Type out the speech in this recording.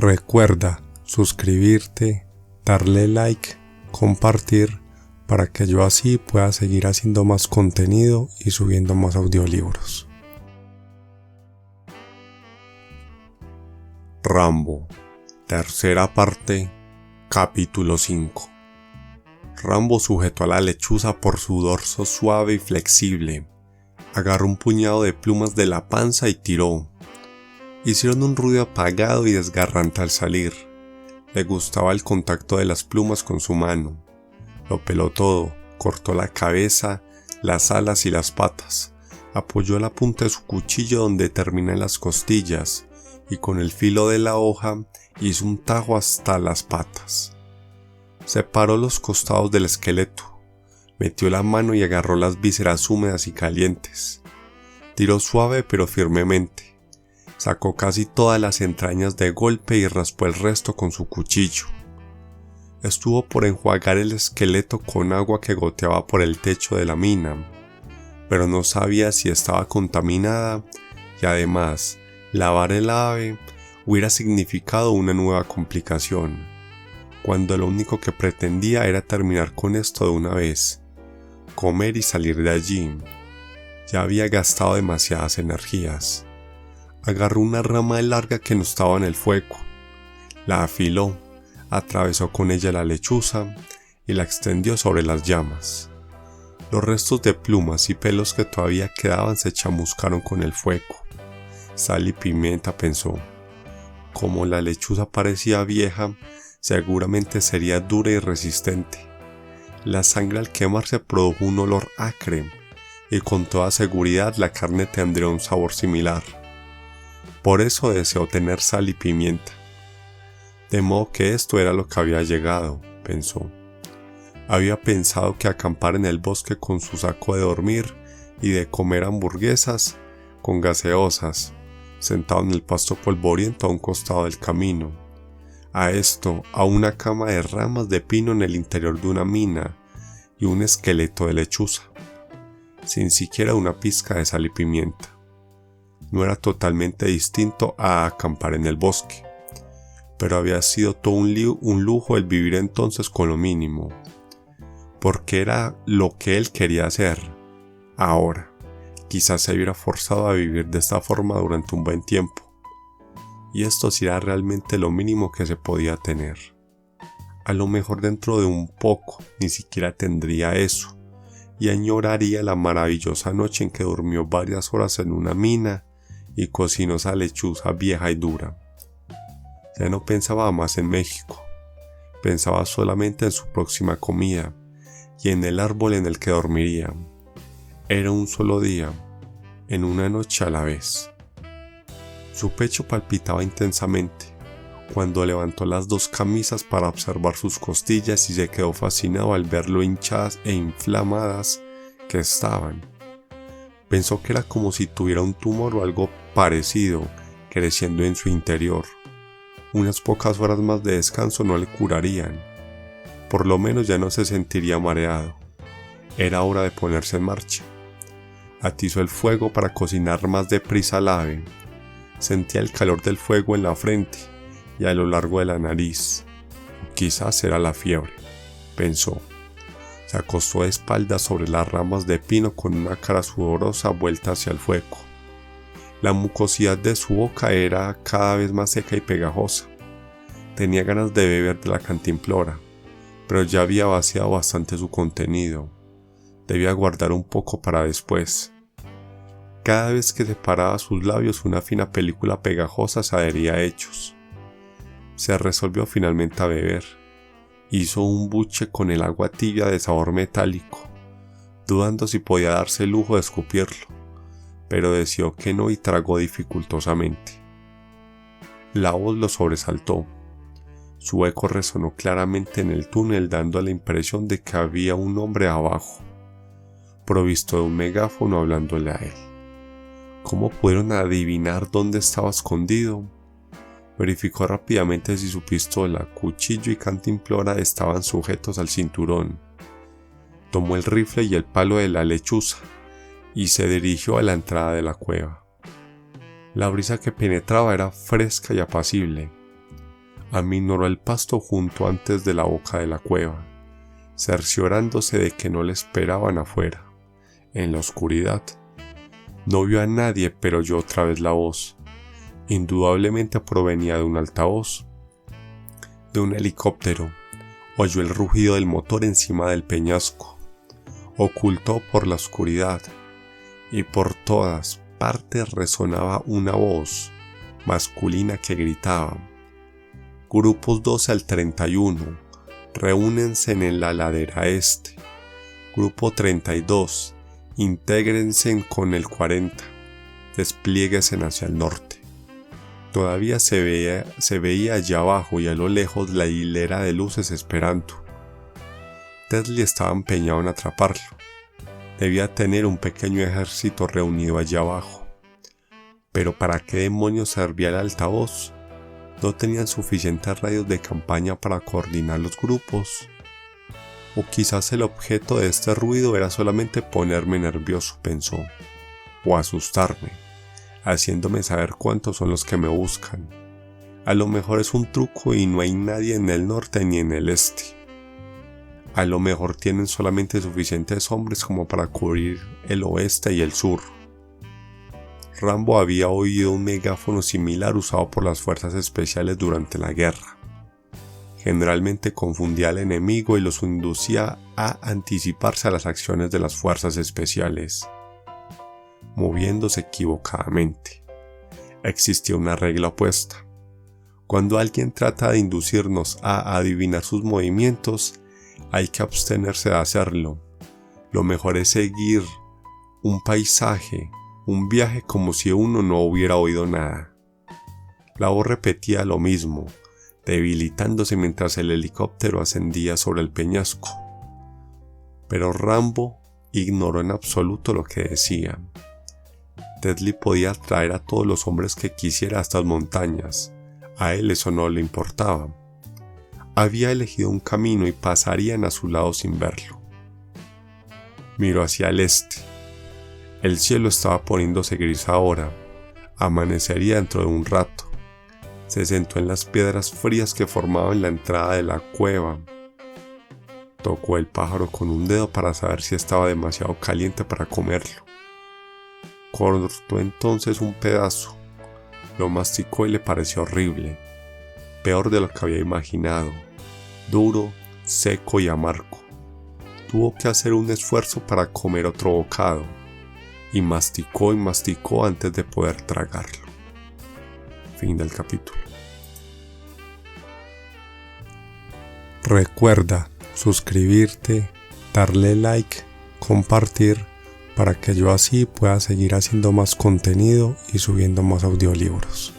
Recuerda suscribirte, darle like, compartir, para que yo así pueda seguir haciendo más contenido y subiendo más audiolibros. Rambo, tercera parte, capítulo 5. Rambo sujetó a la lechuza por su dorso suave y flexible, agarró un puñado de plumas de la panza y tiró. Hicieron un ruido apagado y desgarrante al salir. Le gustaba el contacto de las plumas con su mano. Lo peló todo, cortó la cabeza, las alas y las patas, apoyó la punta de su cuchillo donde terminan las costillas y con el filo de la hoja hizo un tajo hasta las patas. Separó los costados del esqueleto, metió la mano y agarró las vísceras húmedas y calientes. Tiró suave pero firmemente. Sacó casi todas las entrañas de golpe y raspó el resto con su cuchillo. Estuvo por enjuagar el esqueleto con agua que goteaba por el techo de la mina, pero no sabía si estaba contaminada y además lavar el ave hubiera significado una nueva complicación, cuando lo único que pretendía era terminar con esto de una vez, comer y salir de allí. Ya había gastado demasiadas energías. Agarró una rama larga que no estaba en el fuego, la afiló, atravesó con ella la lechuza y la extendió sobre las llamas. Los restos de plumas y pelos que todavía quedaban se chamuscaron con el fuego. Sal y pimienta, pensó. Como la lechuza parecía vieja, seguramente sería dura y resistente. La sangre al quemarse produjo un olor acre y con toda seguridad la carne tendría un sabor similar. Por eso deseó tener sal y pimienta. De modo que esto era lo que había llegado, pensó. Había pensado que acampar en el bosque con su saco de dormir y de comer hamburguesas con gaseosas, sentado en el pasto polvoriento a un costado del camino. A esto, a una cama de ramas de pino en el interior de una mina y un esqueleto de lechuza, sin siquiera una pizca de sal y pimienta. No era totalmente distinto a acampar en el bosque, pero había sido todo un lujo el vivir entonces con lo mínimo, porque era lo que él quería hacer. Ahora, quizás se hubiera forzado a vivir de esta forma durante un buen tiempo, y esto sí era realmente lo mínimo que se podía tener. A lo mejor dentro de un poco ni siquiera tendría eso, y añoraría la maravillosa noche en que durmió varias horas en una mina y cocinó esa lechuza vieja y dura. Ya no pensaba más en México, pensaba solamente en su próxima comida y en el árbol en el que dormiría. Era un solo día, en una noche a la vez. Su pecho palpitaba intensamente cuando levantó las dos camisas para observar sus costillas y se quedó fascinado al ver lo hinchadas e inflamadas que estaban. Pensó que era como si tuviera un tumor o algo parecido creciendo en su interior. Unas pocas horas más de descanso no le curarían. Por lo menos ya no se sentiría mareado. Era hora de ponerse en marcha. Atizó el fuego para cocinar más deprisa al ave. Sentía el calor del fuego en la frente y a lo largo de la nariz. Quizás era la fiebre, pensó. Se acostó de espaldas sobre las ramas de pino con una cara sudorosa vuelta hacia el fuego. La mucosidad de su boca era cada vez más seca y pegajosa. Tenía ganas de beber de la cantimplora, pero ya había vaciado bastante su contenido. Debía guardar un poco para después. Cada vez que separaba sus labios una fina película pegajosa se adhería a ellos. Se resolvió finalmente a beber. Hizo un buche con el agua tibia de sabor metálico, dudando si podía darse el lujo de escupirlo, pero decidió que no y tragó dificultosamente. La voz lo sobresaltó. Su eco resonó claramente en el túnel, dando la impresión de que había un hombre abajo, provisto de un megáfono hablándole a él. ¿Cómo pudieron adivinar dónde estaba escondido? Verificó rápidamente si su pistola, cuchillo y cantimplora estaban sujetos al cinturón. Tomó el rifle y el palo de la lechuza y se dirigió a la entrada de la cueva. La brisa que penetraba era fresca y apacible. aminoró el pasto junto antes de la boca de la cueva, cerciorándose de que no le esperaban afuera. En la oscuridad no vio a nadie, pero oyó otra vez la voz. Indudablemente provenía de un altavoz, de un helicóptero. Oyó el rugido del motor encima del peñasco, oculto por la oscuridad, y por todas partes resonaba una voz masculina que gritaba: Grupos 12 al 31, reúnense en la ladera este. Grupo 32, intégrense con el 40, desplieguense hacia el norte. Todavía se veía allá abajo y a lo lejos la hilera de luces esperando. Dudley estaba empeñado en atraparlo. Debía tener un pequeño ejército reunido allá abajo. Pero ¿para qué demonios servía el altavoz? ¿No tenían suficientes radios de campaña para coordinar los grupos? O quizás el objeto de este ruido era solamente ponerme nervioso, pensó, o asustarme, haciéndome saber cuántos son los que me buscan. A lo mejor es un truco y no hay nadie en el norte ni en el este. A lo mejor tienen solamente suficientes hombres como para cubrir el oeste y el sur. Rambo había oído un megáfono similar usado por las fuerzas especiales durante la guerra. Generalmente confundía al enemigo y los inducía a anticiparse a las acciones de las fuerzas especiales, moviéndose equivocadamente. Existía una regla opuesta. Cuando alguien trata de inducirnos a adivinar sus movimientos, hay que abstenerse de hacerlo. Lo mejor es seguir un paisaje, un viaje como si uno no hubiera oído nada. La voz repetía lo mismo, debilitándose mientras el helicóptero ascendía sobre el peñasco. Pero Rambo ignoró en absoluto lo que decía. Dudley podía traer a todos los hombres que quisiera a estas montañas. A él eso no le importaba. Había elegido un camino y pasarían a su lado sin verlo. Miró hacia el este. El cielo estaba poniéndose gris ahora. Amanecería dentro de un rato. Se sentó en las piedras frías que formaban la entrada de la cueva. Tocó el pájaro con un dedo para saber si estaba demasiado caliente para comerlo. Cortó entonces un pedazo. Lo masticó y le pareció horrible. Peor de lo que había imaginado. Duro, seco y amargo. Tuvo que hacer un esfuerzo para comer otro bocado. Y masticó antes de poder tragarlo. Fin del capítulo. Recuerda suscribirte, darle like, compartir, para que yo así pueda seguir haciendo más contenido y subiendo más audiolibros.